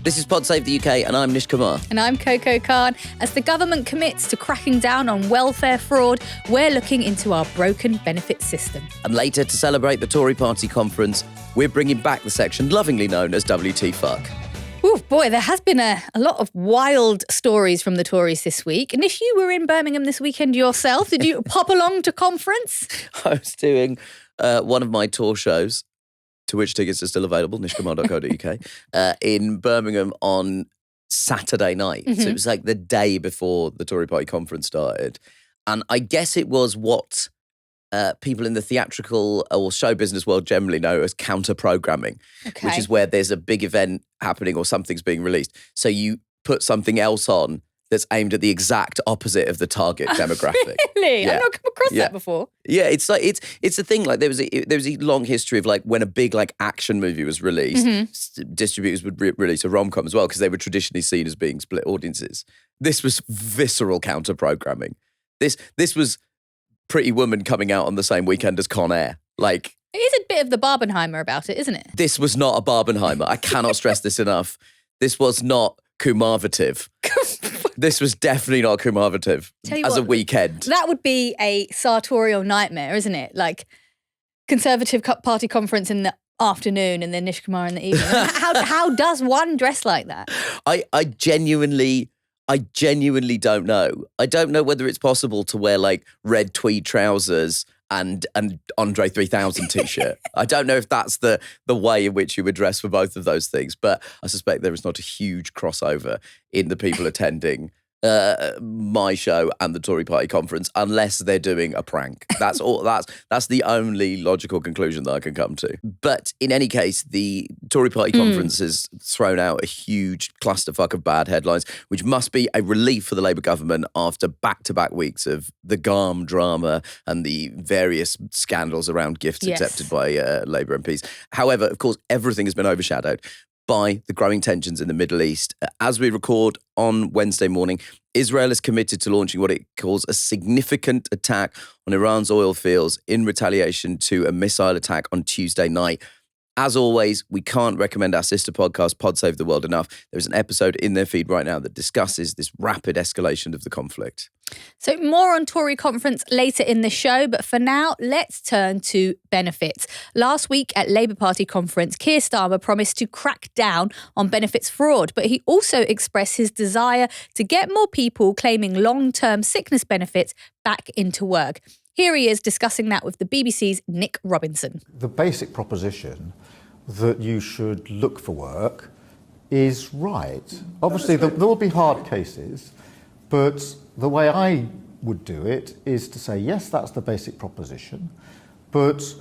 This is Pod Save the UK and I'm Nish Kumar. And I'm Coco Khan. As the government commits to cracking down on welfare fraud, we're looking into our broken benefits system. And later, to celebrate the Tory party conference, we're bringing back the section lovingly known as WT Fuck. Ooh, boy, there has been a lot of wild stories from the Tories this week. Nish, you were in Birmingham this weekend yourself. Did you pop along to conference? I was doing one of my tour shows, to which tickets are still available, nishkumar.co.uk, in Birmingham on Saturday night. Mm-hmm. So it was like the day before the Tory party conference started. And I guess it was what people in the theatrical or show business world generally know as counter-programming, which is where there's a big event happening or something's being released. So you put something else on that's aimed at the exact opposite of the target demographic. Really? Yeah. I've not come across that before. Yeah, it's like it's a thing. Like there was a long history of like when a big like action movie was released, distributors would release a rom-com as well because they were traditionally seen as being split audiences. This was visceral counter-programming. This was Pretty Woman coming out on the same weekend as Con Air. Like, it is a bit of the Barbenheimer about it, isn't it? This was not a Barbenheimer. I cannot stress this enough. This was not Kumarvertive. This was definitely not Kumarvertive as a weekend. That would be a sartorial nightmare, isn't it? Like Conservative Party conference in the afternoon and then Nish Kumar in the evening. How does one dress like that? I genuinely don't know. I don't know whether it's possible to wear like red tweed trousers and an Andre 3000 t-shirt. I don't know if that's the way in which you would dress for both of those things, but I suspect there is not a huge crossover in the people attending my show and the Tory party conference unless they're doing a prank. That's all. That's the only logical conclusion that I can come to. But in any case, the Tory party conference has thrown out a huge clusterfuck of bad headlines, which must be a relief for the Labour government after back-to-back weeks of the Garm drama and the various scandals around gifts accepted by Labour MPs. However, of course, everything has been overshadowed by the growing tensions in the Middle East. As we record on Wednesday morning, Israel is committed to launching what it calls a significant attack on Iran's oil fields in retaliation to a missile attack on Tuesday night. As always, we can't recommend our sister podcast, Pod Save the World, enough. There's an episode in their feed right now that discusses this rapid escalation of the conflict. So more on Tory conference later in the show, but for now, let's turn to benefits. Last week at Labour Party conference, Keir Starmer promised to crack down on benefits fraud, but he also expressed his desire to get more people claiming long-term sickness benefits back into work. Here he is discussing that with the BBC's Nick Robinson. The basic proposition that you should look for work is right. Obviously, there will be hard cases, but the way I would do it is to say, yes, that's the basic proposition, but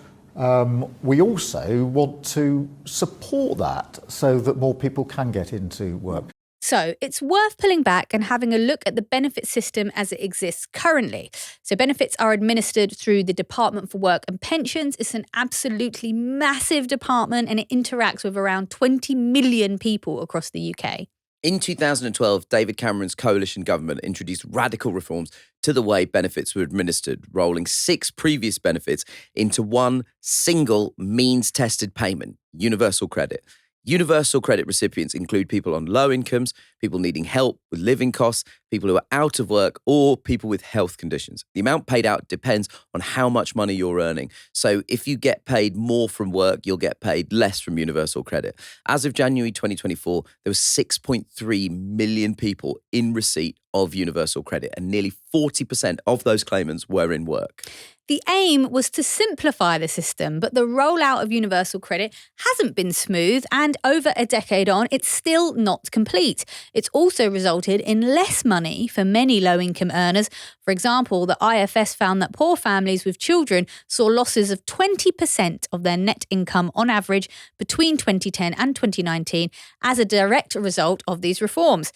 we also want to support that so that more people can get into work. So it's worth pulling back and having a look at the benefit system as it exists currently. So benefits are administered through the Department for Work and Pensions. It's an absolutely massive department and it interacts with around 20 million people across the UK. In 2012, David Cameron's coalition government introduced radical reforms to the way benefits were administered, rolling 6 previous benefits into one single means-tested payment, universal credit. Universal credit recipients include people on low incomes, people needing help with living costs, people who are out of work, or people with health conditions. The amount paid out depends on how much money you're earning. So if you get paid more from work, you'll get paid less from universal credit. As of January 2024, there were 6.3 million people in receipt of universal credit, and nearly 40% of those claimants were in work. The aim was to simplify the system, but the rollout of universal credit hasn't been smooth, and over a decade on, it's still not complete. It's also resulted in less money for many low-income earners. For example, the IFS found that poor families with children saw losses of 20% of their net income on average between 2010 and 2019 as a direct result of these reforms.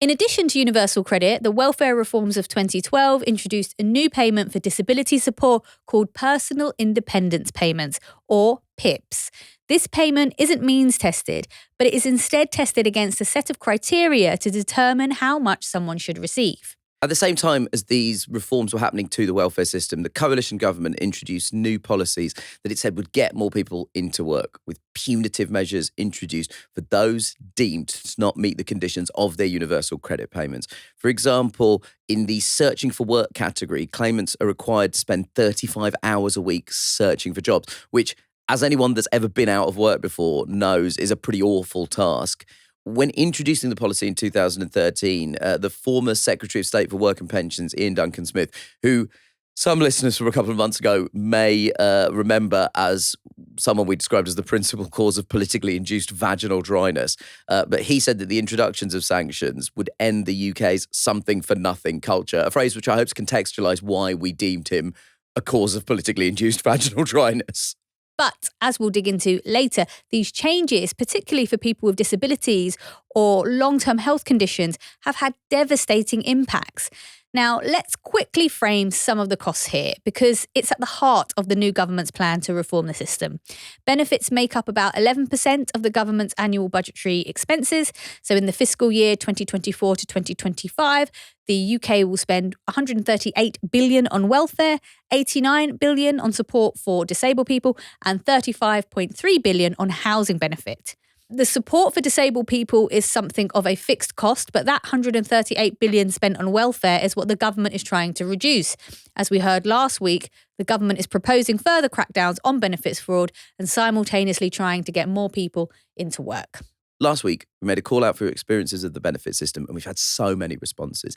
In addition to universal credit, the welfare reforms of 2012 introduced a new payment for disability support called Personal Independence Payments, or PIPs. This payment isn't means tested, but it is instead tested against a set of criteria to determine how much someone should receive. At the same time as these reforms were happening to the welfare system, the coalition government introduced new policies that it said would get more people into work, with punitive measures introduced for those deemed to not meet the conditions of their universal credit payments. For example, in the searching for work category, claimants are required to spend 35 hours a week searching for jobs, which, as anyone that's ever been out of work before knows, is a pretty awful task. When introducing the policy in 2013, the former Secretary of State for Work and Pensions, Ian Duncan Smith, who some listeners from a couple of months ago may remember as someone we described as the principal cause of politically induced vaginal dryness, but he said that the introductions of sanctions would end the UK's something-for-nothing culture, a phrase which I hope contextualise why we deemed him a cause of politically induced vaginal dryness. But as we'll dig into later, these changes, particularly for people with disabilities or long-term health conditions, have had devastating impacts. Now, let's quickly frame some of the costs here because it's at the heart of the new government's plan to reform the system. Benefits make up about 11% of the government's annual budgetary expenses. So in the fiscal year 2024 to 2025, the UK will spend $138 billion on welfare, $89 billion on support for disabled people, and $35.3 billion on housing benefit. The support for disabled people is something of a fixed cost, but that $138 billion spent on welfare is what the government is trying to reduce. As we heard last week, the government is proposing further crackdowns on benefits fraud and simultaneously trying to get more people into work. Last week, we made a call out for experiences of the benefit system, and we've had so many responses.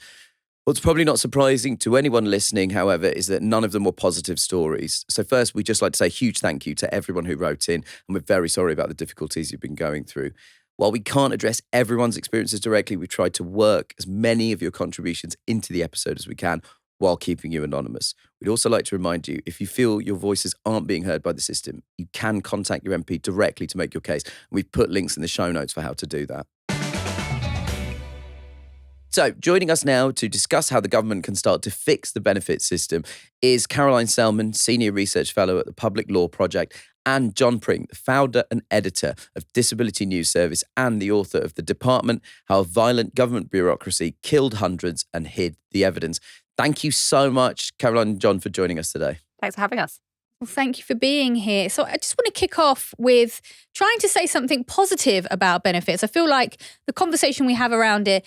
What's probably not surprising to anyone listening, however, is that none of them were positive stories. So first, we'd just like to say a huge thank you to everyone who wrote in, and we're very sorry about the difficulties you've been going through. While we can't address everyone's experiences directly, we've tried to work as many of your contributions into the episode as we can while keeping you anonymous. We'd also like to remind you, if you feel your voices aren't being heard by the system, you can contact your MP directly to make your case. And we've put links in the show notes for how to do that. So, joining us now to discuss how the government can start to fix the benefit system is Caroline Selman, Senior Research Fellow at the Public Law Project, and John Pring, the founder and editor of Disability News Service and the author of The Department, How Violent Government Bureaucracy Killed Hundreds and Hid the Evidence. Thank you so much, Caroline and John, for joining us today. Thanks for having us. Well, thank you for being here. So I just want to kick off with trying to say something positive about benefits. I feel like the conversation we have around it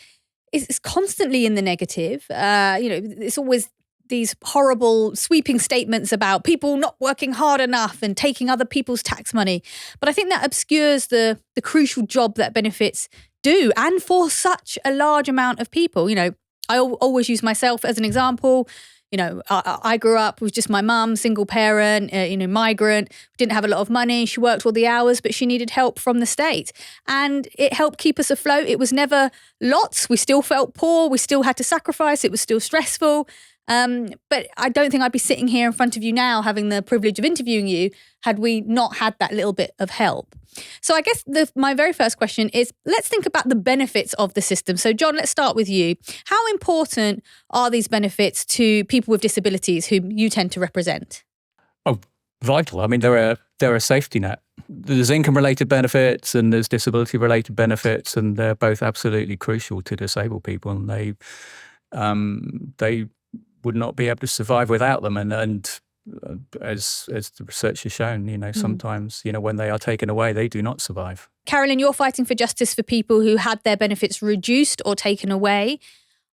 is constantly in the negative. It's always these horrible sweeping statements about people not working hard enough and taking other people's tax money. But I think that obscures the crucial job that benefits do, and for such a large amount of people. You know, I always use myself as an example. You know, I grew up with just my mum, single parent, migrant, didn't have a lot of money. She worked all the hours, but she needed help from the state. And it helped keep us afloat. It was never lots. We still felt poor. We still had to sacrifice. It was still stressful. But I don't think I'd be sitting here in front of you now having the privilege of interviewing you had we not had that little bit of help. So I guess my very first question is, let's think about the benefits of the system. So John, let's start with you. How important are these benefits to people with disabilities whom you tend to represent? Oh, vital. I mean, they're a safety net. There's income-related benefits and there's disability-related benefits, and they're both absolutely crucial to disabled people, and they would not be able to survive without them. And as the research has shown, sometimes, when they are taken away, they do not survive. Caroline, you're fighting for justice for people who had their benefits reduced or taken away.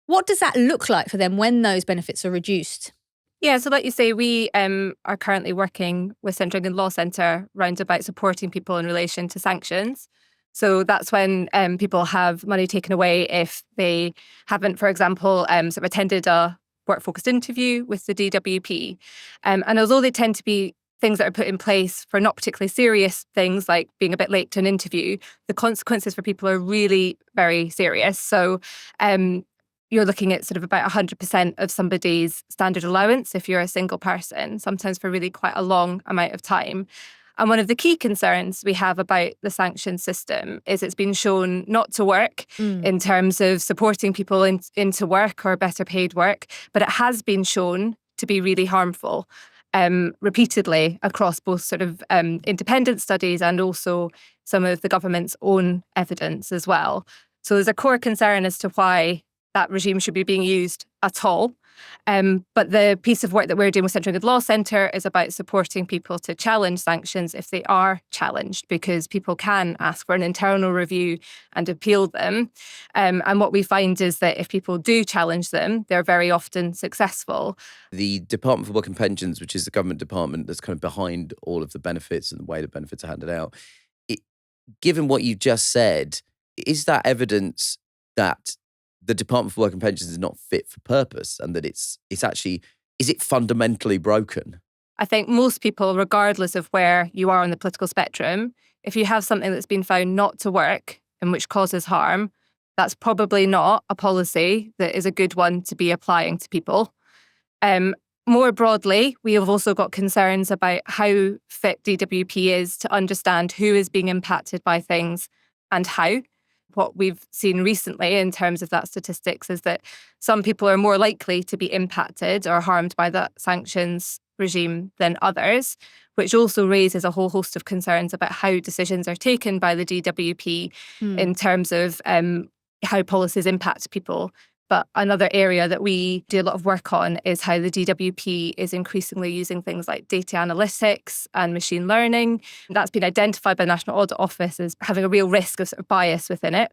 What does that look like for them when those benefits are reduced? Yeah, so like you say, we are currently working with Central England Law Centre round about supporting people in relation to sanctions. So that's when people have money taken away if they haven't, for example, attended a work-focused interview with the DWP. And although they tend to be things that are put in place for not particularly serious things like being a bit late to an interview, the consequences for people are really very serious. So you're looking at sort of about 100% of somebody's standard allowance if you're a single person, sometimes for really quite a long amount of time. And one of the key concerns we have about the sanction system is it's been shown not to work in terms of supporting people into work or better paid work, but it has been shown to be really harmful repeatedly across both sort of independent studies and also some of the government's own evidence as well. So there's a core concern as to why that regime should be being used at all. But the piece of work that we're doing with Central Good Law Centre is about supporting people to challenge sanctions if they are challenged, because people can ask for an internal review and appeal them. And what we find is that if people do challenge them, they're very often successful. The Department for Work and Pensions, which is the government department that's kind of behind all of the benefits and the way the benefits are handed out, given what you've just said, is that evidence that the Department for Work and Pensions is not fit for purpose, and that it's actually, is it fundamentally broken? I think most people, regardless of where you are on the political spectrum, if you have something that's been found not to work and which causes harm, that's probably not a policy that is a good one to be applying to people. More broadly, we have also got concerns about how fit DWP is to understand who is being impacted by things and how. What we've seen recently in terms of that statistics is that some people are more likely to be impacted or harmed by that sanctions regime than others, which also raises a whole host of concerns about how decisions are taken by the DWP in terms of how policies impact people. But another area that we do a lot of work on is how the DWP is increasingly using things like data analytics and machine learning. That's been identified by the National Audit Office as having a real risk of sort of bias within it.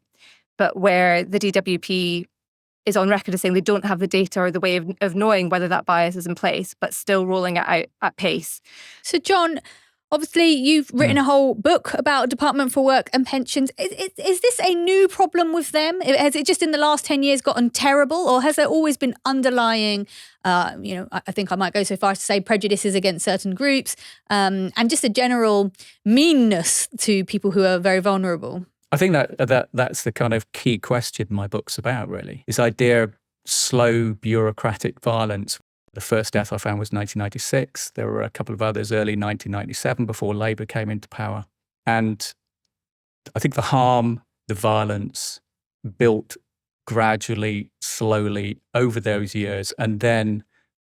But where the DWP is on record as saying they don't have the data or the way of knowing whether that bias is in place, but still rolling it out at pace. So, John, obviously, you've written a whole book about Department for Work and Pensions. Is this a new problem with them? Has it just in the last 10 years gotten terrible, or has there always been underlying, I think I might go so far as to say prejudices against certain groups and just a general meanness to people who are very vulnerable? I think that's the kind of key question my book's about, really. This idea of slow bureaucratic violence. The first death I found was 1996. There were a couple of others early 1997 before Labour came into power. And I think the harm, the violence built gradually, slowly over those years. And then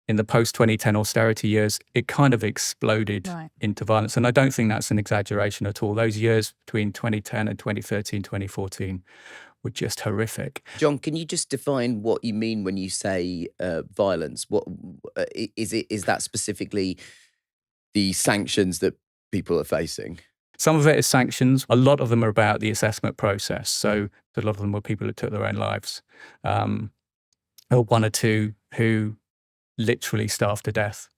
in the post-2010 austerity years, it kind of exploded into violence. And I don't think that's an exaggeration at all. Those years between 2010 and 2013, 2014 were just horrific. John, can you just define what you mean when you say violence? What is that specifically the sanctions that people are facing? Some of it is sanctions. A lot of them are about the assessment process. So a lot of them were people who took their own lives. Or one or two who literally starved to death,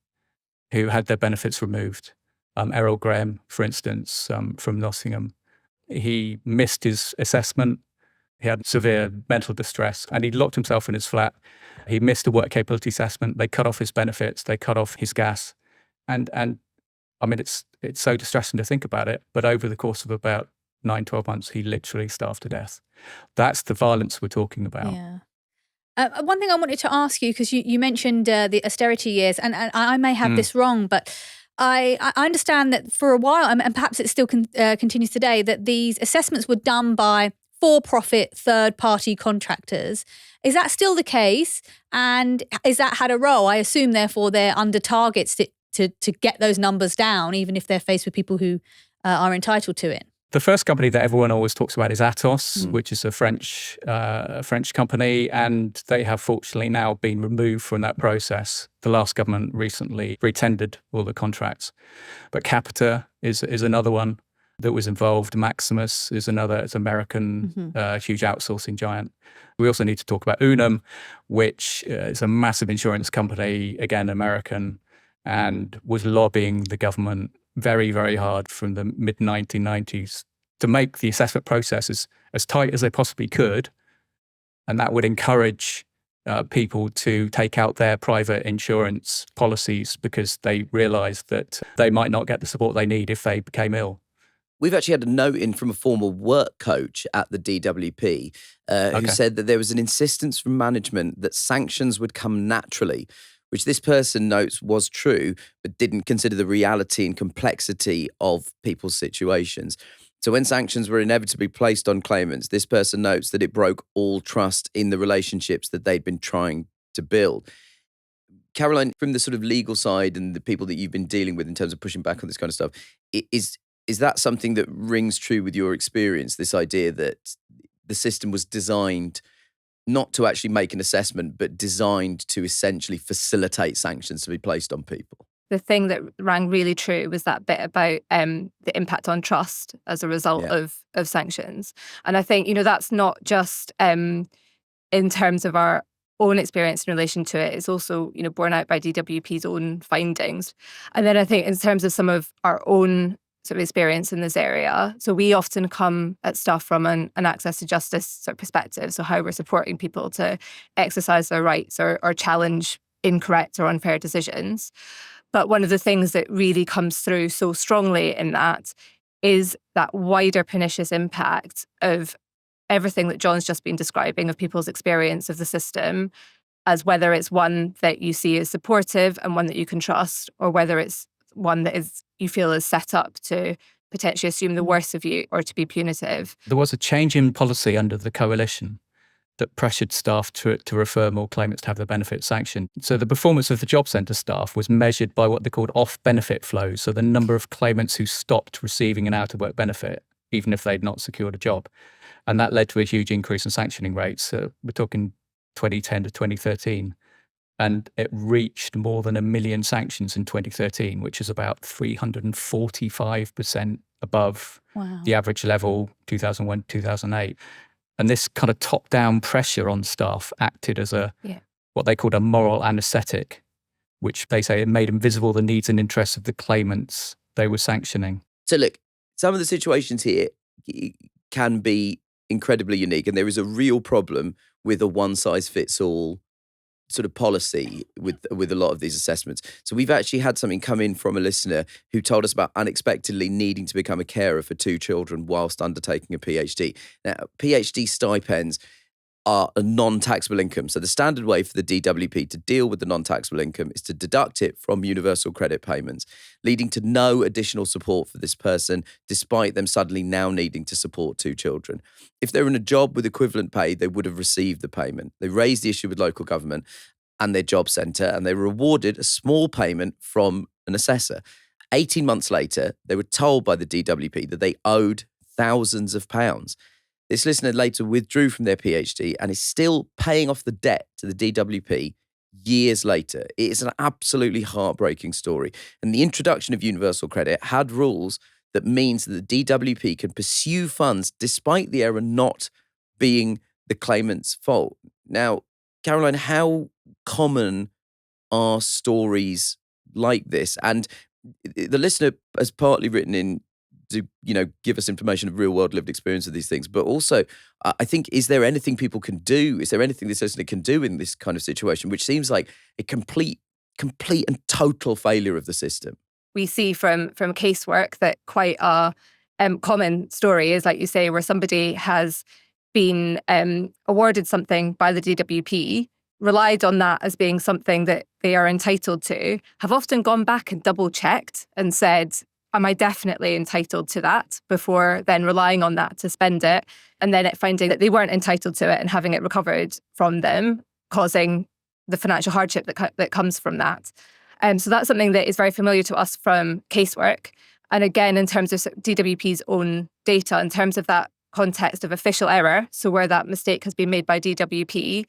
who had their benefits removed. Errol Graham, for instance, from Nottingham, he missed his assessment. He had severe mental distress and he locked himself in his flat. He missed a work capability assessment. They cut off his benefits. They cut off his gas. And I mean, it's so distressing to think about it. But over the course of about 9-12 months, he literally starved to death. That's the violence we're talking about. Yeah. One thing I wanted to ask you, because you mentioned the austerity years, and I may have this wrong, but I understand that for a while, and perhaps it still continues today, that these assessments were done by for-profit third-party contractors. Is that still the case? And is that had a role? I assume, therefore, they're under targets to get those numbers down, even if they're faced with people who are entitled to it. The first company that everyone always talks about is Atos, which is a French company, and they have fortunately now been removed from that process. The last government recently retendered all the contracts. But Capita is another one that was involved. Maximus is another, it's American, huge outsourcing giant. We also need to talk about Unum, which is a massive insurance company, again, American, and was lobbying the government very, very hard from the mid-1990s to make the assessment processes as tight as they possibly could. And that would encourage people to take out their private insurance policies because they realised that they might not get the support they need if they became ill. We've actually had a note in from a former work coach at the DWP who said that there was an insistence from management that sanctions would come naturally, which this person notes was true, but didn't consider the reality and complexity of people's situations. So when sanctions were inevitably placed on claimants, this person notes that it broke all trust in the relationships that they'd been trying to build. Caroline, from the sort of legal side and the people that you've been dealing with in terms of pushing back on this kind of stuff, is that something that rings true with your experience, this idea that the system was designed not to actually make an assessment, but designed to essentially facilitate sanctions to be placed on people. The thing that rang really true was that bit about the impact on trust as a result of sanctions. And I think, that's not just in terms of our own experience in relation to it. It's also, borne out by DWP's own findings. And then I think in terms of some of our own sort of experience in this area, so we often come at stuff from an access to justice sort of perspective. So how we're supporting people to exercise their rights or challenge incorrect or unfair decisions. But one of the things that really comes through so strongly in that is that wider pernicious impact of everything that John's just been describing, of people's experience of the system, as whether it's one that you see as supportive and one that you can trust, or whether it's one that you feel is set up to potentially assume the worst of you or to be punitive. There was a change in policy under the coalition that pressured staff to refer more claimants to have their benefits sanctioned. So the performance of the job centre staff was measured by what they called off-benefit flows, so the number of claimants who stopped receiving an out-of-work benefit, even if they'd not secured a job. And that led to a huge increase in sanctioning rates. We're talking 2010 to 2013. And it reached more than 1 million sanctions in 2013, which is about 345% above the average level 2001, 2008. And this kind of top-down pressure on staff acted as what they called a moral anaesthetic, which they say it made invisible the needs and interests of the claimants they were sanctioning. So look, some of the situations here can be incredibly unique, and there is a real problem with a one-size-fits-all sort of policy with a lot of these assessments. So we've actually had something come in from a listener who told us about unexpectedly needing to become a carer for 2 children whilst undertaking a PhD. Now, PhD stipends are a non-taxable income. So the standard way for the DWP to deal with the non-taxable income is to deduct it from universal credit payments, leading to no additional support for this person, despite them suddenly now needing to support 2 children. If they're in a job with equivalent pay, they would have received the payment. They raised the issue with local government and their job centre, and they were awarded a small payment from an assessor. 18 months later, they were told by the DWP that they owed thousands of pounds. This listener later withdrew from their PhD and is still paying off the debt to the DWP years later. It is an absolutely heartbreaking story. And the introduction of universal credit had rules that means that the DWP can pursue funds despite the error not being the claimant's fault. Now, Caroline, how common are stories like this? And the listener has partly written in to, give us information of real world lived experience of these things. But also, I think, is there anything people can do? Is there anything this listener can do in this kind of situation, which seems like a complete and total failure of the system? We see from casework that quite a common story is, like you say, where somebody has been awarded something by the DWP, relied on that as being something that they are entitled to, have often gone back and double checked and said, am I definitely entitled to that, before then relying on that to spend it, and then finding that they weren't entitled to it and having it recovered from them, causing the financial hardship that comes from that. So that's something that is very familiar to us from casework. And again, in terms of DWP's own data, in terms of that context of official error, so where that mistake has been made by DWP,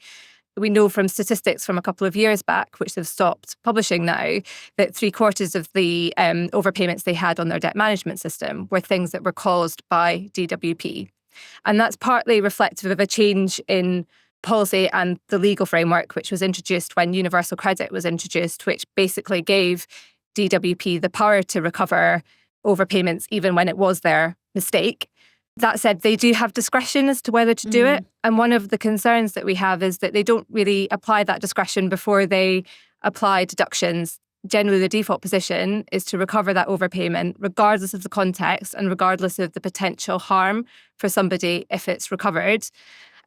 we know from statistics from a couple of years back, which they've stopped publishing now, that 3/4 of the overpayments they had on their debt management system were things that were caused by DWP. And that's partly reflective of a change in policy and the legal framework, which was introduced when universal credit was introduced, which basically gave DWP the power to recover overpayments even when it was their mistake. That said, they do have discretion as to whether to do it. And one of the concerns that we have is that they don't really apply that discretion before they apply deductions. Generally, the default position is to recover that overpayment, regardless of the context and regardless of the potential harm for somebody if it's recovered,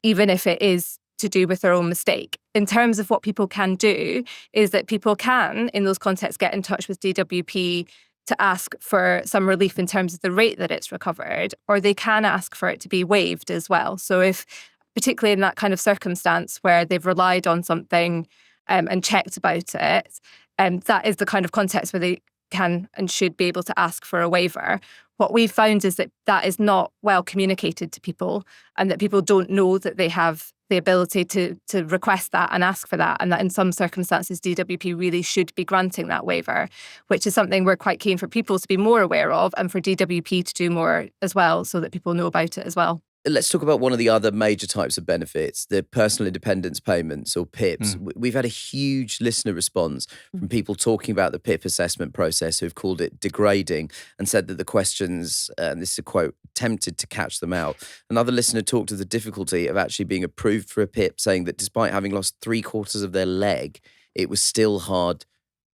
even if it is to do with their own mistake. In terms of what people can do, is that people can, in those contexts, get in touch with DWP to ask for some relief in terms of the rate that it's recovered, or they can ask for it to be waived as well. So if, particularly in that kind of circumstance where they've relied on something and checked about it, that is the kind of context where they can and should be able to ask for a waiver. what we've found is that that is not well communicated to people, and that people don't know that they have the ability to request that and ask for that, and that in some circumstances DWP really should be granting that waiver, which is something we're quite keen for people to be more aware of, and for DWP to do more as well, so that people know about it as well. Let's talk about one of the other major types of benefits, the personal independence payments, or PIPs. We've had a huge listener response from people talking about the PIP assessment process who've called it degrading and said that the questions, and this is a quote, attempted to catch them out. Another listener talked of the difficulty of actually being approved for a PIP, saying that despite having lost 3/4 of their leg, it was still hard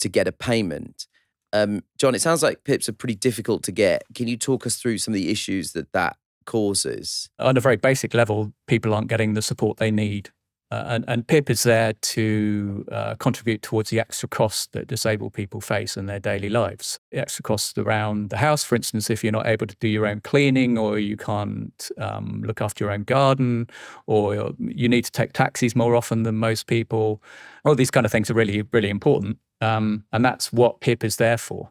to get a payment. John, it sounds like PIPs are pretty difficult to get. Can you talk us through some of the issues that causes? On a very basic level, people aren't getting the support they need. And PIP is there to contribute towards the extra costs that disabled people face in their daily lives. The extra costs around the house, for instance, if you're not able to do your own cleaning, or you can't look after your own garden, or you need to take taxis more often than most people. All these kind of things are really, really important. And that's what PIP is there for.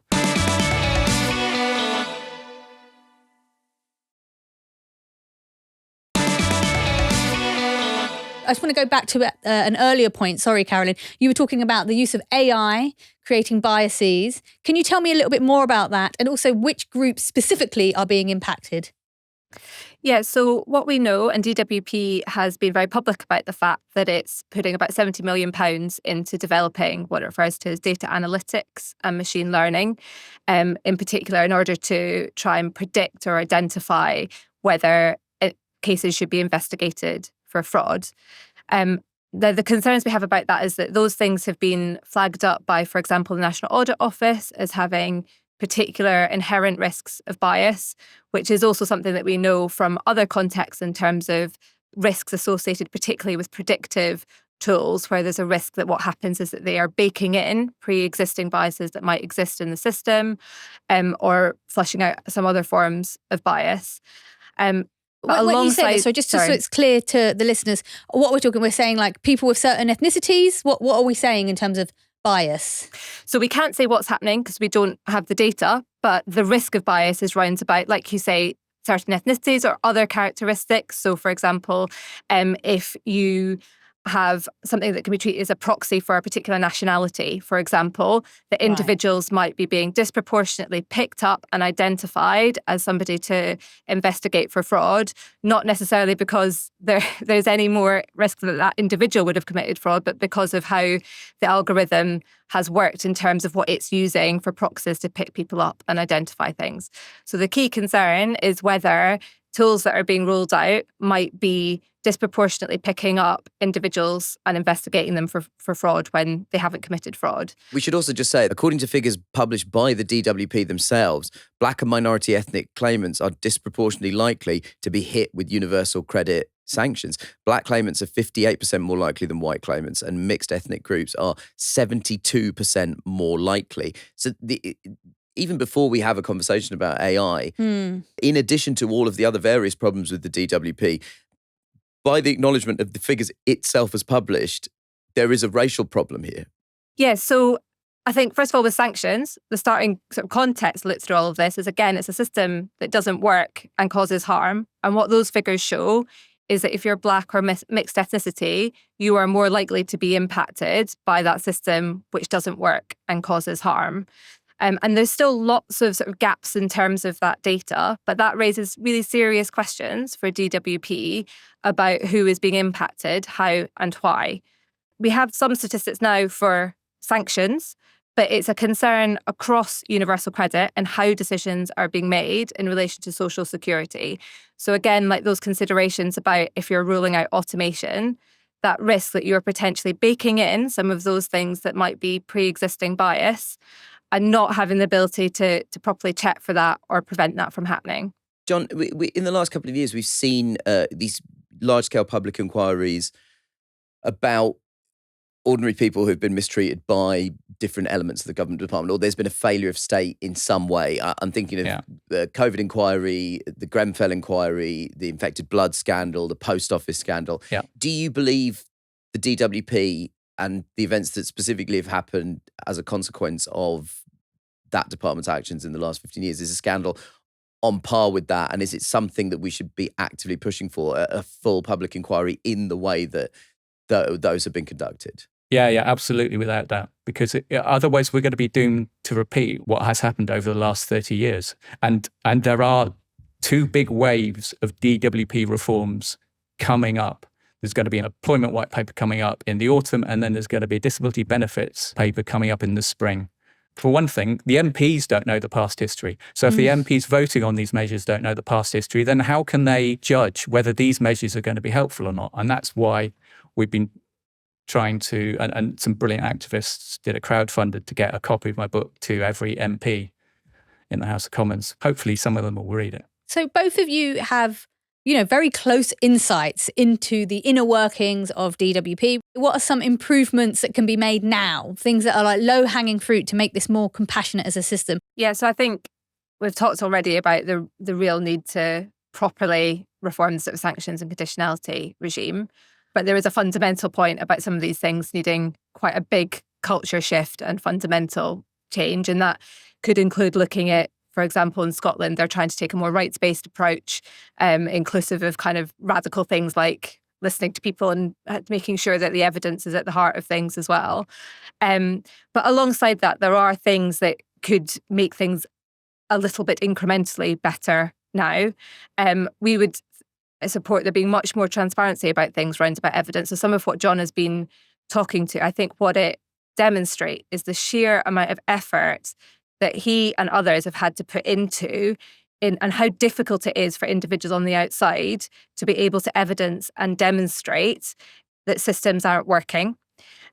I just want to go back to an earlier point. Sorry, Caroline. You were talking about the use of AI creating biases. Can you tell me a little bit more about that, and also which groups specifically are being impacted? Yeah, so what we know, and DWP has been very public about the fact that it's putting about £70 million into developing what it refers to as data analytics and machine learning, in particular in order to try and predict or identify whether cases should be investigated for fraud. The concerns we have about that is that those things have been flagged up by, for example, the National Audit Office as having particular inherent risks of bias, which is also something that we know from other contexts in terms of risks associated particularly with predictive tools, where there's a risk that what happens is that they are baking in pre-existing biases that might exist in the system, or flushing out some other forms of bias. But when you say this, so just so it's clear to the listeners, what we're saying like people with certain ethnicities, what are we saying in terms of bias? So we can't say what's happening because we don't have the data, but the risk of bias is round about, like you say, certain ethnicities or other characteristics. So for example, if you have something that can be treated as a proxy for a particular nationality, for example, the individuals might be being disproportionately picked up and identified as somebody to investigate for fraud, not necessarily because there's any more risk that that individual would have committed fraud, but because of how the algorithm has worked in terms of what it's using for proxies to pick people up and identify things. So the key concern is whether tools that are being rolled out might be disproportionately picking up individuals and investigating them for fraud when they haven't committed fraud. We should also just say, according to figures published by the DWP themselves, black and minority ethnic claimants are disproportionately likely to be hit with universal credit sanctions. Black claimants are 58% more likely than white claimants, and mixed ethnic groups are 72% more likely. So even before we have a conversation about AI, in addition to all of the other various problems with the DWP, by the acknowledgement of the figures itself has published, there is a racial problem here. Yeah, so I think, first of all, with sanctions, the starting sort of context looked through all of this is, again, it's a system that doesn't work and causes harm. And what those figures show is that if you're black or mixed ethnicity, you are more likely to be impacted by that system which doesn't work and causes harm. And there's still lots of sort of gaps in terms of that data, but that raises really serious questions for DWP about who is being impacted, how and why. We have some statistics now for sanctions, but it's a concern across universal credit and how decisions are being made in relation to social security. So again, like those considerations about if you're ruling out automation, that risk that you're potentially baking in some of those things that might be pre-existing bias and not having the ability to properly check for that or prevent that from happening. John, we in the last couple of years, we've seen these large-scale public inquiries about ordinary people who've been mistreated by different elements of the government department, or there's been a failure of state in some way. I'm thinking of the COVID inquiry, the Grenfell inquiry, the infected blood scandal, the post office scandal. Yeah. Do you believe the DWP and the events that specifically have happened as a consequence of that department's actions in the last 15 years is a scandal on par with that? And is it something that we should be actively pushing for, a full public inquiry in the way that those have been conducted? Yeah, absolutely, without doubt. Because otherwise we're going to be doomed to repeat what has happened over the last 30 years. And there are two big waves of DWP reforms coming up. There's going to be an employment white paper coming up in the autumn, and then there's going to be a disability benefits paper coming up in the spring. For one thing, the MPs don't know the past history. So if the MPs voting on these measures don't know the past history, then how can they judge whether these measures are going to be helpful or not? And that's why we've been trying to, and some brilliant activists did a crowdfunder to get a copy of my book to every MP in the House of Commons. Hopefully some of them will read it. So both of you have, very close insights into the inner workings of DWP. What are some improvements that can be made now? Things that are like low-hanging fruit to make this more compassionate as a system? Yeah, so I think we've talked already about the real need to properly reform the sort of sanctions and conditionality regime. But there is a fundamental point about some of these things needing quite a big culture shift and fundamental change. And that could include looking at, for example, in Scotland, they're trying to take a more rights-based approach, inclusive of kind of radical things like listening to people and making sure that the evidence is at the heart of things as well. But alongside that, there are things that could make things a little bit incrementally better now. We would support there being much more transparency about things around about evidence. So some of what John has been talking to, I think what it demonstrates is the sheer amount of effort that he and others have had to put into and how difficult it is for individuals on the outside to be able to evidence and demonstrate that systems aren't working.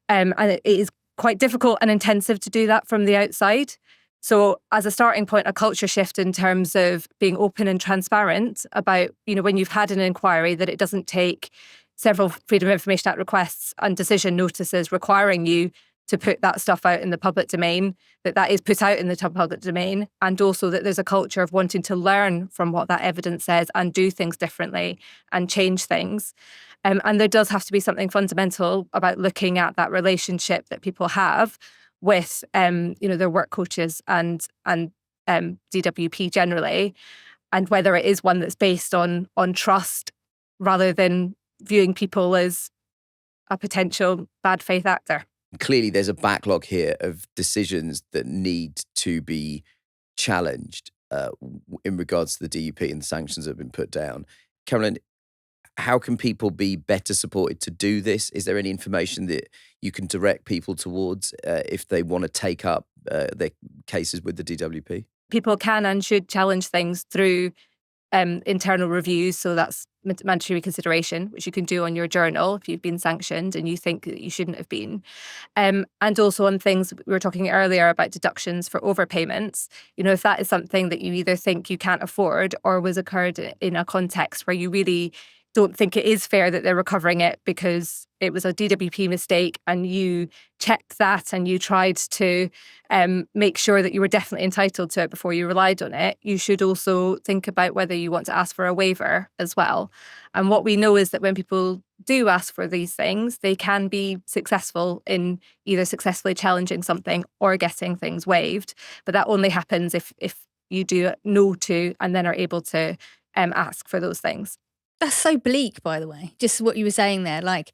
And it is quite difficult and intensive to do that from the outside. So as a starting point, a culture shift in terms of being open and transparent about, when you've had an inquiry, that it doesn't take several Freedom of Information Act requests and decision notices requiring you to put that stuff out in the public domain, that is put out in the public domain, and also that there's a culture of wanting to learn from what that evidence says and do things differently and change things. And there does have to be something fundamental about looking at that relationship that people have with, their work coaches and DWP generally, and whether it is one that's based on trust rather than viewing people as a potential bad faith actor. Clearly, there's a backlog here of decisions that need to be challenged in regards to the DUP and the sanctions that have been put down. Caroline, how can people be better supported to do this? Is there any information that you can direct people towards if they want to take up their cases with the DWP? People can and should challenge things through internal reviews. So that's mandatory reconsideration, which you can do on your journal if you've been sanctioned and you think that you shouldn't have been. And also on things we were talking earlier about deductions for overpayments. If that is something that you either think you can't afford or was occurred in a context where you really don't think it is fair that they're recovering it because it was a DWP mistake and you checked that and you tried to make sure that you were definitely entitled to it before you relied on it, you should also think about whether you want to ask for a waiver as well. And what we know is that when people do ask for these things, they can be successful in either successfully challenging something or getting things waived. But that only happens if you do know to and then are able to ask for those things. That's so bleak, by the way, just what you were saying there. Like,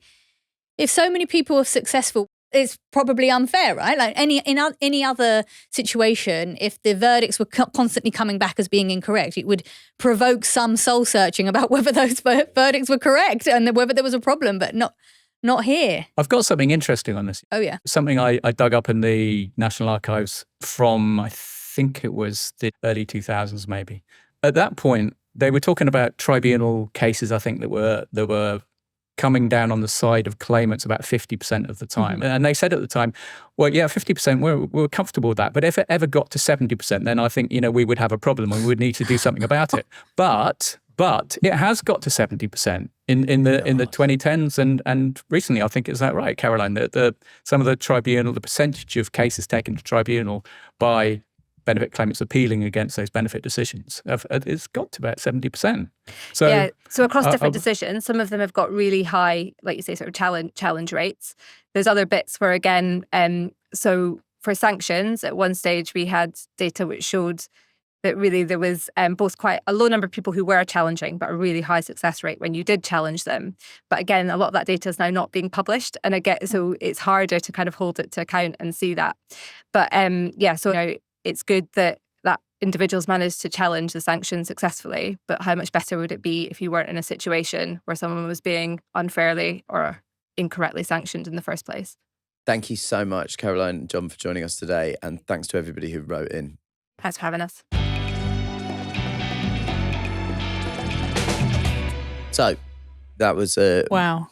if so many people are successful, it's probably unfair, right? Like in any other situation, if the verdicts were constantly coming back as being incorrect, it would provoke some soul searching about whether those verdicts were correct and whether there was a problem, but not here. I've got something interesting on this. Oh, yeah. Something I dug up in the National Archives from, I think it was the early 2000s maybe. At that point, they were talking about tribunal cases, I think, that were coming down on the side of claimants about 50% of the time. Mm-hmm. And they said at the time, well, yeah, 50%, we're comfortable with that. But if it ever got to 70%, then I think, we would have a problem and we would need to do something about it. But it has got to 70% in the 2010s and recently, I think, is that right, Caroline? Some of the tribunal, the percentage of cases taken to tribunal by benefit claimants appealing against those benefit decisions, it's got to about 70%. So across different decisions, some of them have got really high, like you say, sort of challenge rates. There's other bits where, again, so for sanctions, at one stage we had data which showed that really there was both quite a low number of people who were challenging, but a really high success rate when you did challenge them. But again, a lot of that data is now not being published. And so it's harder to kind of hold it to account and see that. But so it's good that individuals managed to challenge the sanctions successfully. But how much better would it be if you weren't in a situation where someone was being unfairly or incorrectly sanctioned in the first place? Thank you so much, Caroline and John, for joining us today. And thanks to everybody who wrote in. Thanks for having us. So that was a Wow.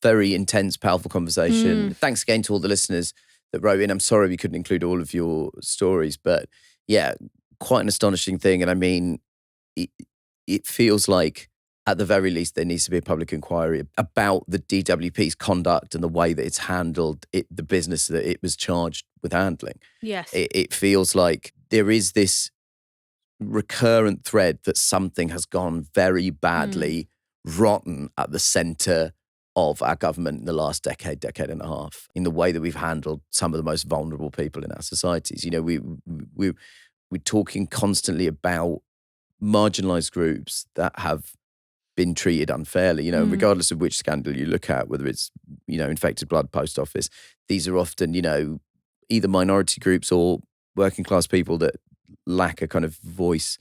very intense, powerful conversation. Thanks again to all the listeners that wrote in. I'm sorry we couldn't include all of your stories, but yeah, quite an astonishing thing. And I mean, it feels like at the very least there needs to be a public inquiry about the DWP's conduct and the way that it's handled the business that it was charged with handling. Yes. It feels like there is this recurrent thread that something has gone very badly, rotten at the centre of our government in the last decade and a half, in the way that we've handled some of the most vulnerable people in our societies. You know, we're talking constantly about marginalised groups that have been treated unfairly, you know, regardless of which scandal you look at, whether it's, you know, infected blood post office. These are often, you know, either minority groups or working class people that lack a kind of voice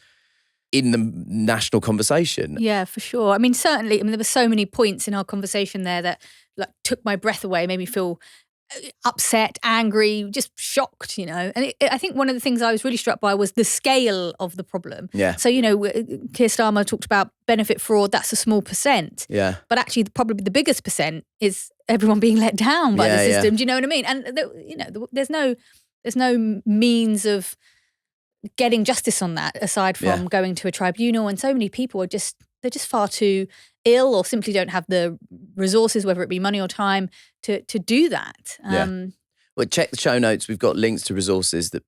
in the national conversation. Yeah, for sure. I mean, certainly, there were so many points in our conversation there that like took my breath away, made me feel upset, angry, just shocked, you know. And I think one of the things I was really struck by was the scale of the problem. Yeah. So, you know, Keir Starmer talked about benefit fraud, that's a small percent. Yeah. But actually, probably the biggest percent is everyone being let down by the system. Yeah. Do you know what I mean? And, you know, there's no means of getting justice on that aside from going to a tribunal, and so many people they're just far too ill or simply don't have the resources, whether it be money or time, to do that. Well, check the show notes. We've got links to resources that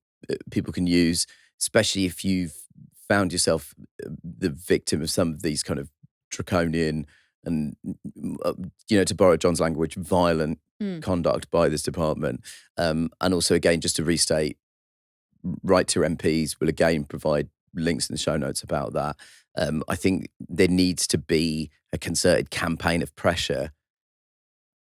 people can use, especially if you've found yourself the victim of some of these kind of draconian and, you know, to borrow John's language, violent conduct by this department. And also, again, just to restate, Write to Your MPs will again provide links in the show notes about that. I think there needs to be a concerted campaign of pressure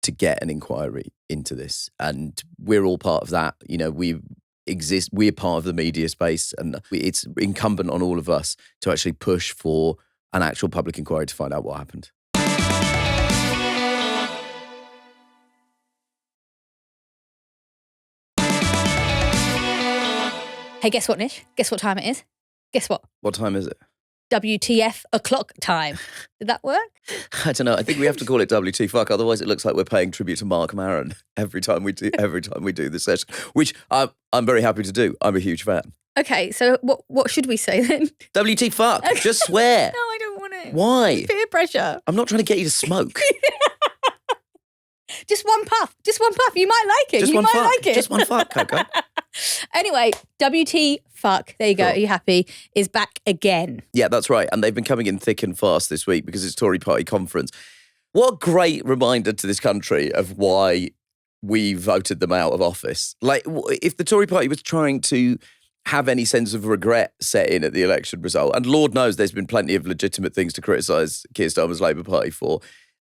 to get an inquiry into this. And we're all part of that. You know, we're part of the media space, and it's incumbent on all of us to actually push for an actual public inquiry to find out what happened. Hey, guess what, Nish? Guess what time it is? Guess what? What time is it? WTF o'clock time. Did that work? I don't know. I think we have to call it WT fuck. Otherwise, it looks like we're paying tribute to Mark Maron every time we do the session, which I'm very happy to do. I'm a huge fan. Okay, so what should we say then? WT fuck. Okay. Just swear. No, I don't want it. Why? Peer pressure. I'm not trying to get you to smoke. Just one puff. Just one puff. You might like it. Just you one might fuck. like it. Just one fuck, Coco. Anyway, WT fuck, there you go, Cool. Are you happy, is back again. Yeah, that's right. And they've been coming in thick and fast this week because it's Tory party conference. What a great reminder to this country of why we voted them out of office. Like, if the Tory party was trying to have any sense of regret set in at the election result, and Lord knows there's been plenty of legitimate things to criticise Keir Starmer's Labour Party for,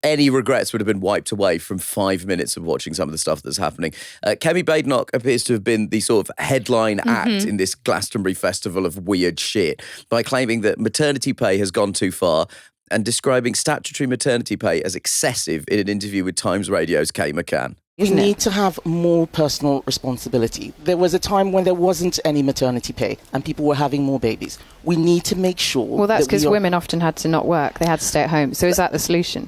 any regrets would have been wiped away from 5 minutes of watching some of the stuff that's happening. Kemi Badenoch appears to have been the sort of headline act in this Glastonbury festival of weird shit by claiming that maternity pay has gone too far and describing statutory maternity pay as excessive in an interview with Times Radio's Kate McCann. We need to have more personal responsibility. There was a time when there wasn't any maternity pay and people were having more babies. We need to make sure. Well, that's because women often had to not work. They had to stay at home. So is that the solution?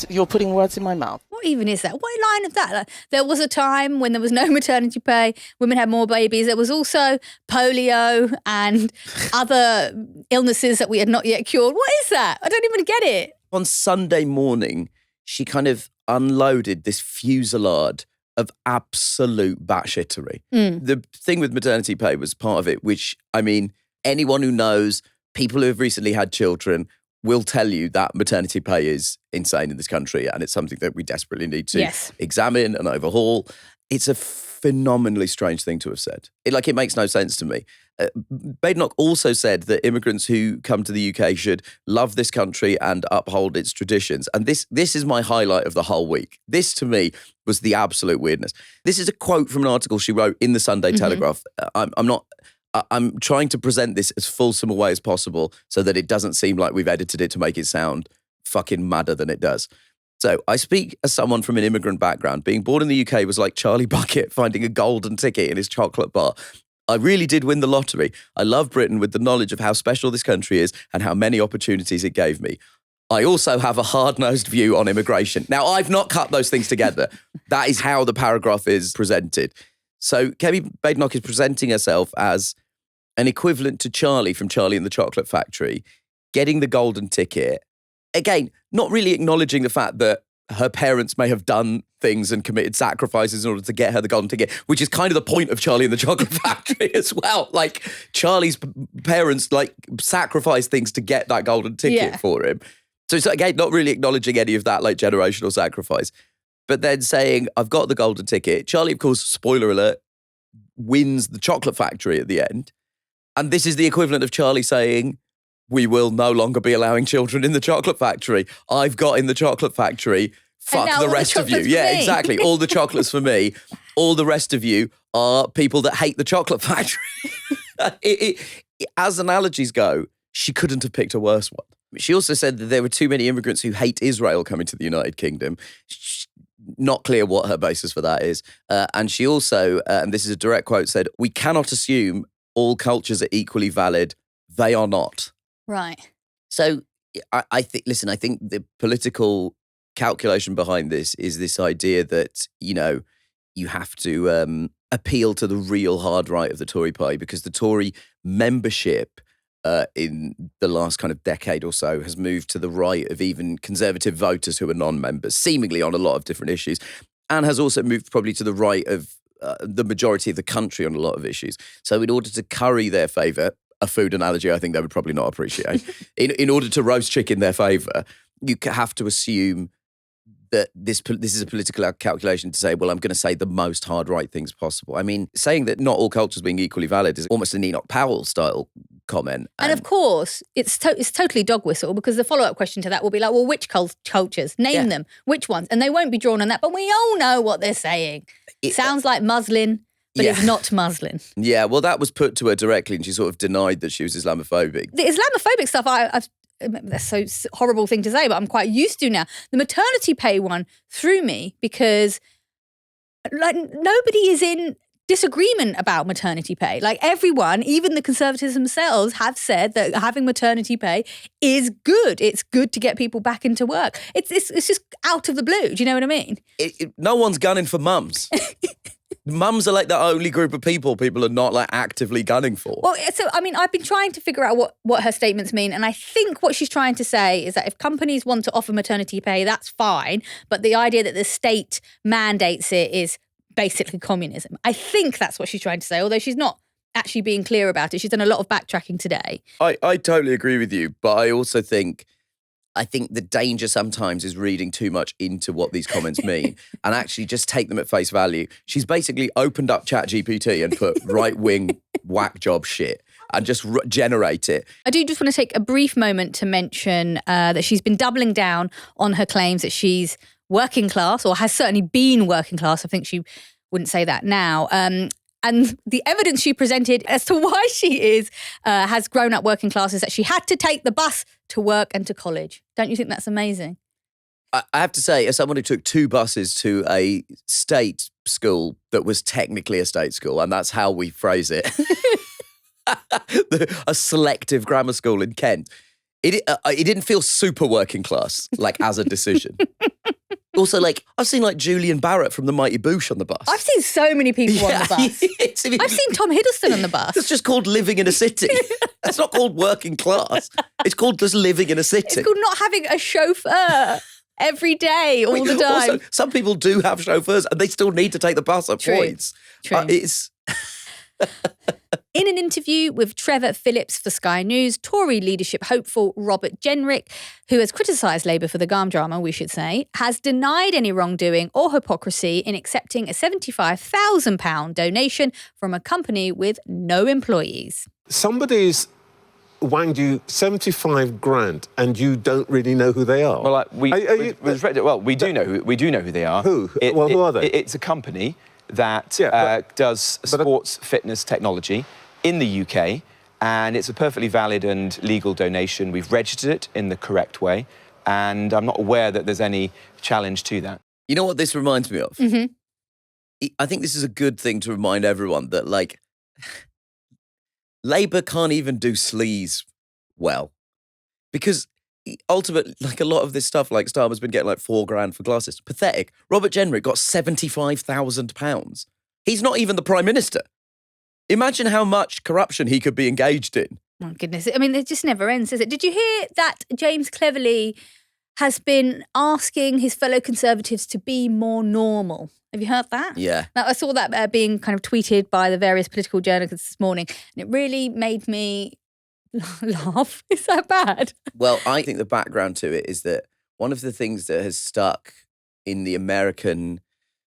You're putting words in my mouth. What even is that? What line of that? Like, there was a time when there was no maternity pay, women had more babies. There was also polio and other illnesses that we had not yet cured. What is that? I don't even get it. On Sunday morning, she kind of unloaded this fusillade of absolute batshittery. The thing with maternity pay was part of it, which, I mean, anyone who knows people who have recently had children will tell you that maternity pay is insane in this country, and it's something that we desperately need to examine and overhaul. It's a phenomenally strange thing to have said. It makes no sense to me. Badenoch also said that immigrants who come to the UK should love this country and uphold its traditions. And this is my highlight of the whole week. This, to me, was the absolute weirdness. This is a quote from an article she wrote in the Sunday Telegraph. I'm trying to present this as fulsome a way as possible so that it doesn't seem like we've edited it to make it sound fucking madder than it does. So I speak as someone from an immigrant background. Being born in the UK was like Charlie Bucket finding a golden ticket in his chocolate bar. I really did win the lottery. I love Britain with the knowledge of how special this country is and how many opportunities it gave me. I also have a hard-nosed view on immigration. Now, I've not cut those things together. That is how the paragraph is presented. So Kemi Badenoch is presenting herself as an equivalent to Charlie from Charlie and the Chocolate Factory, getting the golden ticket. Again, not really acknowledging the fact that her parents may have done things and committed sacrifices in order to get her the golden ticket, which is kind of the point of Charlie and the Chocolate Factory as well. Like, Charlie's parents, like, sacrificed things to get that golden ticket for him. So it's, again, not really acknowledging any of that, like, generational sacrifice. But then saying, I've got the golden ticket. Charlie, of course, spoiler alert, wins the Chocolate Factory at the end. And this is the equivalent of Charlie saying, we will no longer be allowing children in the Chocolate Factory. I've got in the Chocolate Factory. Fuck the rest of you. Yeah, exactly. All the chocolates for me. All the rest of you are people that hate the Chocolate Factory. As analogies go, she couldn't have picked a worse one. She also said that there were too many immigrants who hate Israel coming to the United Kingdom. Not clear what her basis for that is. And she also, and this is a direct quote, said, we cannot assume all cultures are equally valid. They are not. Right. So I think the political calculation behind this is this idea that, you know, you have to appeal to the real hard right of the Tory party, because the Tory membership in the last kind of decade or so has moved to the right of even Conservative voters who are non-members, seemingly on a lot of different issues, and has also moved probably to the right of the majority of the country on a lot of issues. So in order to curry their favour, a food analogy I think they would probably not appreciate, in order to roast chicken their favour, you have to assume that this is a political calculation to say, well, I'm going to say the most hard right things possible. I mean, saying that not all cultures being equally valid is almost an Enoch Powell style comment. And of course, it's totally dog whistle, because the follow-up question to that will be like, well, which cultures? Name them. Which ones? And they won't be drawn on that, but we all know what they're saying. It sounds like muslin, but it's not muslin. Yeah, well, that was put to her directly and she sort of denied that she was Islamophobic. The Islamophobic stuff, that's so horrible thing to say, but I'm quite used to now. The maternity pay one threw me because, like, nobody is in disagreement about maternity pay. Like, everyone, even the Conservatives themselves, have said that having maternity pay is good. It's good to get people back into work. It's just out of the blue. Do you know what I mean? No one's gunning for mums. Mums are like the only group of people are not like actively gunning for. Well, so, I mean, I've been trying to figure out what her statements mean. And I think what she's trying to say is that if companies want to offer maternity pay, that's fine. But the idea that the state mandates it is basically communism. I think that's what she's trying to say, although she's not actually being clear about it. She's done a lot of backtracking today. I totally agree with you. But I also think the danger sometimes is reading too much into what these comments mean and actually just take them at face value. She's basically opened up ChatGPT and put right-wing whack job shit and just generate it. I do just want to take a brief moment to mention that she's been doubling down on her claims that she's working class, or has certainly been working class. I think she wouldn't say that now. And the evidence she presented as to why she has grown up working class is that she had to take the bus to work and to college. Don't you think that's amazing? I have to say, as someone who took 2 buses to a state school that was technically a state school, and that's how we phrase it, a selective grammar school in Kent, it didn't feel super working class, like, as a decision. Also, like, I've seen, like, Julian Barrett from the Mighty Boosh on the bus. I've seen so many people on the bus. I've seen Tom Hiddleston on the bus. It's just called living in a city. It's not called working class. It's called just living in a city. It's called not having a chauffeur every day, all the time. Also, some people do have chauffeurs and they still need to take the bus at points. True. In an interview with Trevor Phillips for Sky News, Tory leadership hopeful Robert Jenrick, who has criticised Labour for the Garm drama, we should say, has denied any wrongdoing or hypocrisy in accepting a £75,000 donation from a company with no employees. Somebody's wanged you 75 grand and you don't really know who they are. Well, we do know who they are. Who? Who are they? It's a company that does sports fitness technology in the UK, and it's a perfectly valid and legal donation. We've registered it in the correct way, and I'm not aware that there's any challenge to that. You know what this reminds me of? Mm-hmm. I think this is a good thing to remind everyone that, like, Labour can't even do sleaze well. Because ultimately, like, a lot of this stuff, like Starmer's been getting like £4,000 for glasses. Pathetic. Robert Jenrick got £75,000. He's not even the Prime Minister. Imagine how much corruption he could be engaged in. Oh, goodness. I mean, it just never ends, does it? Did you hear that James Cleverly has been asking his fellow Conservatives to be more normal? Have you heard that? Yeah. Now, I saw that being kind of tweeted by the various political journalists this morning, and it really made me laugh. Is that bad? Well, I think the background to it is that one of the things that has stuck in the American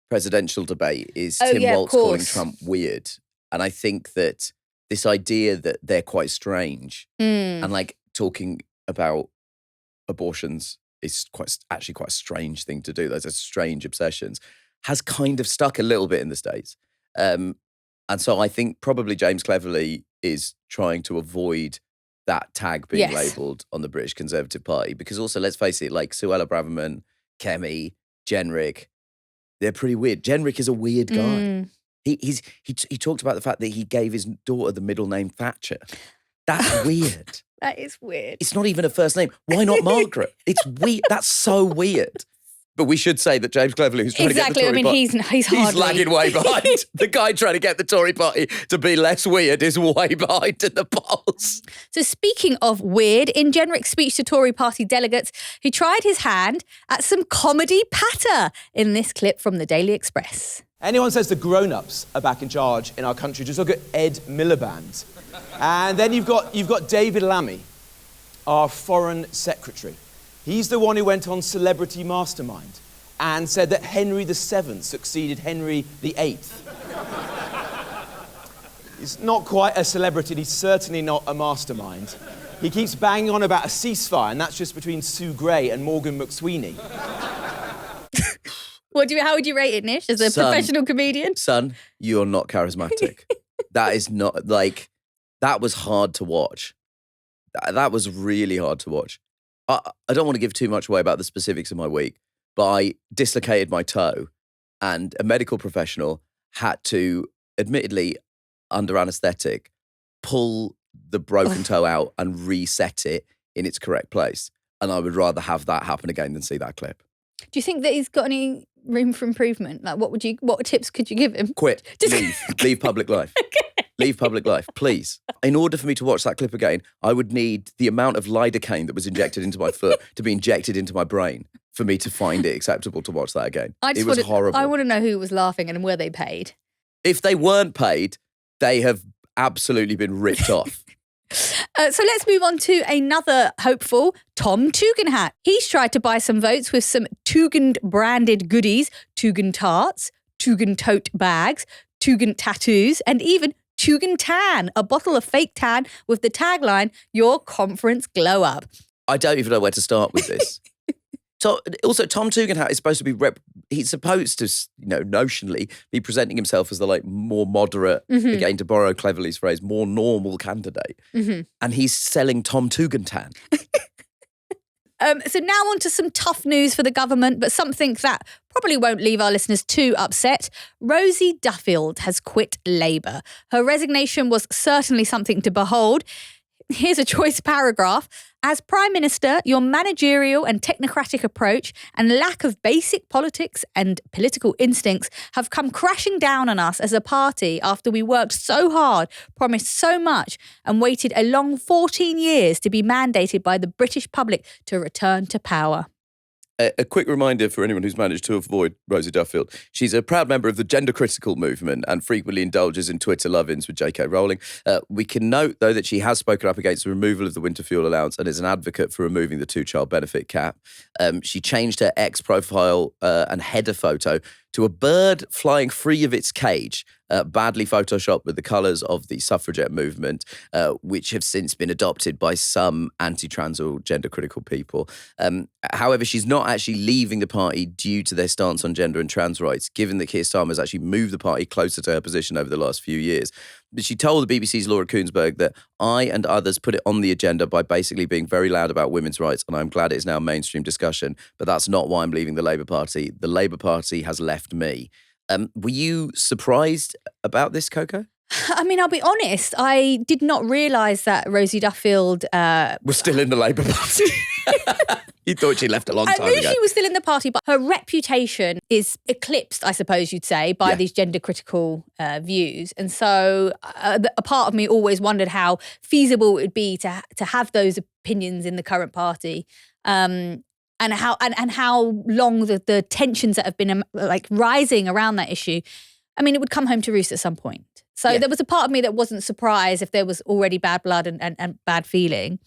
presidential debate is Tim Walz calling Trump weird. And I think that this idea that they're quite strange and like talking about abortions is actually quite a strange thing to do. Those are strange obsessions, has kind of stuck a little bit in the States. And so I think probably James Cleverly is trying to avoid that tag being labelled on the British Conservative Party, because also, let's face it, like Suella Braverman, Kemi, Jenrick, they're pretty weird. Jenrick is a weird guy. He talked about the fact that he gave his daughter the middle name Thatcher. That's weird. That is weird. It's not even a first name. Why not Margaret? It's weird. That's so weird. But we should say that James Cleverly, who's trying to get the Tory party... he's lagging way behind. The guy trying to get the Tory party to be less weird is way behind in the polls. So speaking of weird, in Jenrick's speech to Tory party delegates, he tried his hand at some comedy patter in this clip from the Daily Express. Anyone says the grown-ups are back in charge in our country, just look at Ed Miliband. And then you've got David Lammy, our foreign secretary. He's the one who went on Celebrity Mastermind and said that Henry VII succeeded Henry VIII. He's not quite a celebrity, and he's certainly not a mastermind. He keeps banging on about a ceasefire, and that's just between Sue Gray and Morgan McSweeney. How would you rate it, Nish, as a professional comedian? Son, you're not charismatic. That is not, like, that was hard to watch. That was really hard to watch. I don't want to give too much away about the specifics of my week, but I dislocated my toe and a medical professional had to, admittedly, under anaesthetic, pull the broken toe out and reset it in its correct place. And I would rather have that happen again than see that clip. Do you think that he's got any room for improvement? Like, what tips could you give him? Quit. Leave public life. Okay. Leave public life, please. In order for me to watch that clip again, I would need the amount of lidocaine that was injected into my foot to be injected into my brain for me to find it acceptable to watch that again. It was horrible. I want to know who was laughing and were they paid? If they weren't paid, they have absolutely been ripped off. So let's move on to another hopeful, Tom Tugendhat. He's tried to buy some votes with some Tugend-branded goodies, Tugend tarts, Tugend tote bags, Tugend tattoos, and even Tugend tan, a bottle of fake tan with the tagline, "Your conference glow up." I don't even know where to start with this. So, also, Tom Tugendhat is supposed to be he's supposed to, notionally be presenting himself as the more moderate, again, to borrow Cleverly's phrase, more normal candidate. And he's selling Tom Tugendhat. So now on to some tough news for the government, but something that probably won't leave our listeners too upset. Rosie Duffield has quit Labour. Her resignation was certainly something to behold. Here's a choice paragraph. As Prime Minister, your managerial and technocratic approach and lack of basic politics and political instincts have come crashing down on us as a party after we worked so hard, promised so much, and waited a long 14 years to be mandated by the British public to return to power. A quick reminder for anyone who's managed to avoid Rosie Duffield. She's a proud member of the gender critical movement and frequently indulges in Twitter love-ins with J.K. Rowling. We can note, though, that she has spoken up against the removal of the winter fuel allowance and is an advocate for removing the 2-child benefit cap. She changed her X profile and header photo to a bird flying free of its cage, badly photoshopped with the colours of the suffragette movement, which have since been adopted by some anti-trans or gender-critical people. However, she's not actually leaving the party due to their stance on gender and trans rights, given that Keir Starmer has actually moved the party closer to her position over the last few years. But she told the BBC's Laura Kuenssberg that I and others put it on the agenda by basically being very loud about women's rights, and I'm glad it is now mainstream discussion, but that's not why I'm leaving the Labour Party. The Labour Party has left me. Were you surprised about this, Coco? I mean, I'll be honest, I did not realise that Rosie Duffield was still in the Labour Party. You thought she left a long time ago. I knew she was still in the party, but her reputation is eclipsed, I suppose you'd say, by these gender critical views. And so a part of me always wondered how feasible it would be to have those opinions in the current party. And how long the tensions that have been rising around that issue. I mean, it would come home to roost at some point. So there was a part of me that wasn't surprised if there was already bad blood and bad feeling.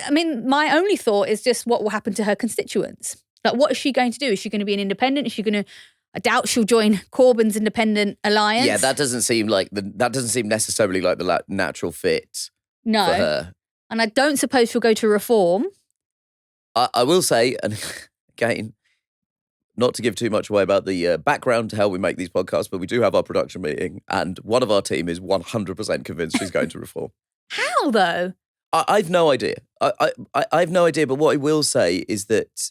I mean, my only thought is just what will happen to her constituents. Like, what is she going to do? Is she going to be an independent? Is she going to? I doubt she'll join Corbyn's independent alliance. Yeah, that doesn't seem necessarily like the natural fit for her. And I don't suppose she'll go to Reform. I will say, and again, not to give too much away about the background to how we make these podcasts, but we do have our production meeting, and one of our team is 100% convinced she's going to Reform. How, though? I've no idea. I have no idea, but what I will say is that,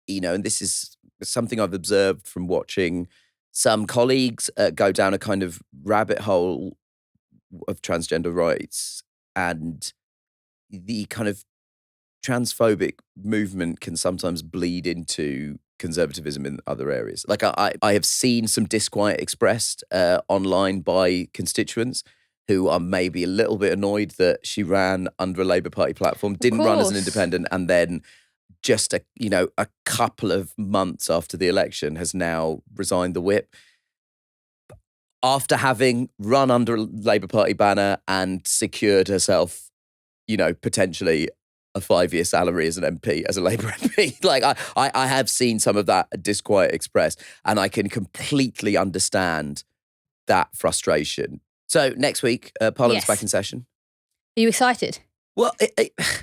and this is something I've observed from watching some colleagues go down a kind of rabbit hole of transgender rights, and the kind of transphobic movement can sometimes bleed into conservatism in other areas. Like I have seen some disquiet expressed online by constituents who are maybe a little bit annoyed that she ran under a Labour Party platform, didn't run as an independent, and then just a couple of months after the election has now resigned the whip after having run under a Labour Party banner and secured herself, potentially a 5-year salary as an MP, as a Labour MP. Like I have seen some of that disquiet expressed, and I can completely understand that frustration. So next week, Parliament's back in session. Are you excited? Well,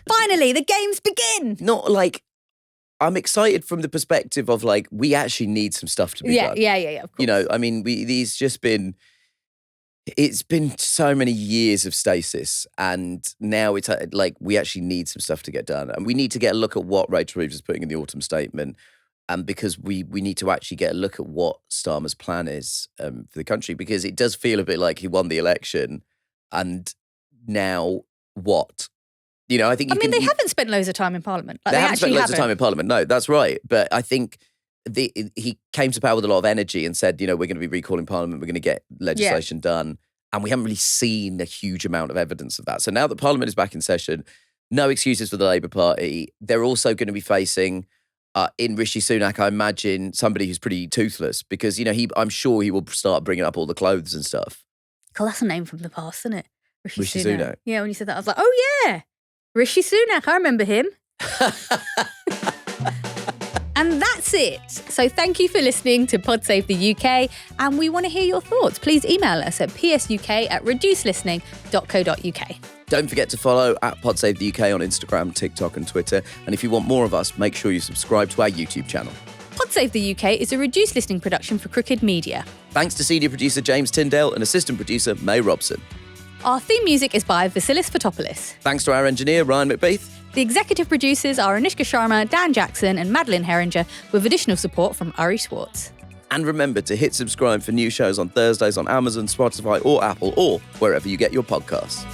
finally, the games begin. Not like, I'm excited from the perspective of we actually need some stuff to be done. Yeah, of course. I mean, it's been so many years of stasis, and now it's we actually need some stuff to get done. And we need to get a look at what Rachel Reeves is putting in the autumn statement. And because we need to actually get a look at what Starmer's plan is for the country, because it does feel a bit like he won the election, and now what? I think. They haven't spent loads of time in Parliament. They haven't spent loads of time in Parliament. No, that's right. But I think he came to power with a lot of energy and said, we're going to be recalling Parliament, we're going to get legislation done, and we haven't really seen a huge amount of evidence of that. So now that Parliament is back in session, no excuses for the Labour Party. They're also going to be facing. In Rishi Sunak, I imagine somebody who's pretty toothless, because I'm sure he will start bringing up all the clothes and stuff. Cool, that's a name from the past, isn't it? Rishi Sunak. Yeah, when you said that, I was like, oh yeah, Rishi Sunak. I remember him. And that's it. So thank you for listening to Pod Save the UK, and we want to hear your thoughts. Please email us at psuk@reducelistening.co.uk. Don't forget to follow @PodSaveTheUK on Instagram, TikTok and Twitter. And if you want more of us, make sure you subscribe to our YouTube channel. Pod Save the UK is a reduced listening production for Crooked Media. Thanks to senior producer James Tyndale and assistant producer May Robson. Our theme music is by Vasilis Fotopoulos. Thanks to our engineer Ryan McBeath. The executive producers are Anushka Sharma, Dan Jackson and Madeline Herringer, with additional support from Ari Schwartz. And remember to hit subscribe for new shows on Thursdays on Amazon, Spotify or Apple, or wherever you get your podcasts.